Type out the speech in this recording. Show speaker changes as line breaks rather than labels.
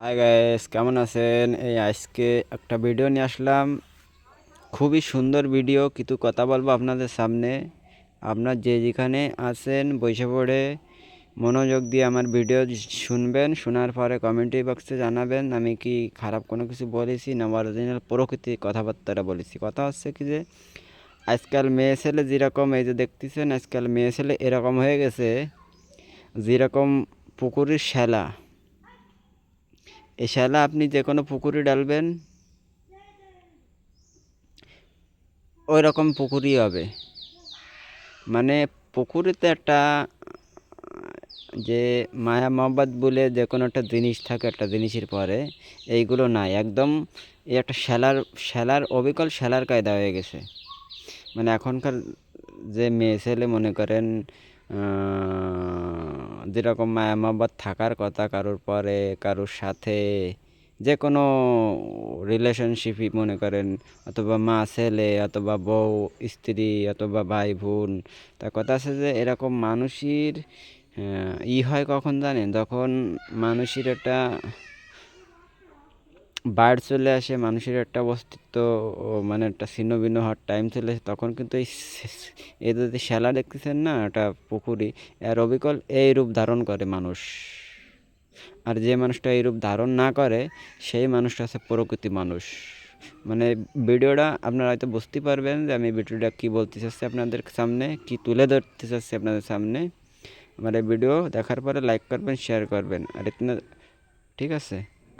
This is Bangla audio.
হাই গাইস, কেমন আছেন? এই আজকে একটা ভিডিও নিয়ে আসলাম। খুবই সুন্দর ভিডিও, কিন্তু কথা বলবো আপনাদের সামনে। আপনার যে যেখানে আছেন বসে পড়ে মনোযোগ দিয়ে আমার ভিডিও শুনবেন। শোনার পরে কমেন্টে বক্সে জানাবেন আমি কি খারাপ কোনো কিছু বলেছি না অরিজিনাল প্রকৃতির কথাবার্তাটা বলেছি। কথা হচ্ছে কি যে আজকাল মেয়ে ছেলে যেরকম, এই যে দেখতেছেন, আজকাল মেয়ে ছেলে এরকম হয়ে গেছে যেরকম পুকুরের শ্যালা। এই শ্যালা আপনি যে কোনো পুকুরে ডালবেন, ওই রকম পুকুরই হবে। মানে পুকুরেতে একটা যে মায়া মহব্বত বলে যে কোনো একটা জিনিস থাকে, একটা জিনিসের পরে এইগুলো নাই একদম। এই একটা শ্যালার অবিকল শ্যালার কায়দা হয়ে গেছে। মানে এখনকার যে মেয়ে ছেলে মনে করেন যেরকম মায়া মহব্বত থাকার কথা কারোর পরে, কারোর সাথে যে কোনো রিলেশনশিপই মনে করেন, অথবা মা ছেলে, অথবা বউ স্ত্রী, অথবা ভাই বোন। তার কথা আছে যে এরকম মানুষের হয় কখন জানেন? যখন মানুষের একটা বার্ড চলে আসে, মানুষের একটা অস্তিত্ব মানে একটা ছিন্ন ভিন্ন হওয়ার টাইম চলে আসে, তখন কিন্তু এই যদি শ্যালা দেখতেছেন না, একটা পুকুরি, এর অবিকল এই রূপ ধারণ করে মানুষ। আর যে মানুষটা এই রূপ ধারণ না করে, সেই মানুষটা হচ্ছে প্রকৃতি মানুষ। মানে ভিডিওটা আপনারা হয়তো বুঝতে পারবেন যে আমি ভিডিওটা কী বলতে চাচ্ছি, আপনাদের সামনে কি তুলে ধরতে চাচ্ছি আপনাদের সামনে। আমার এই ভিডিও দেখার পরে লাইক করবেন, শেয়ার করবেন, আর ঠিক আছে।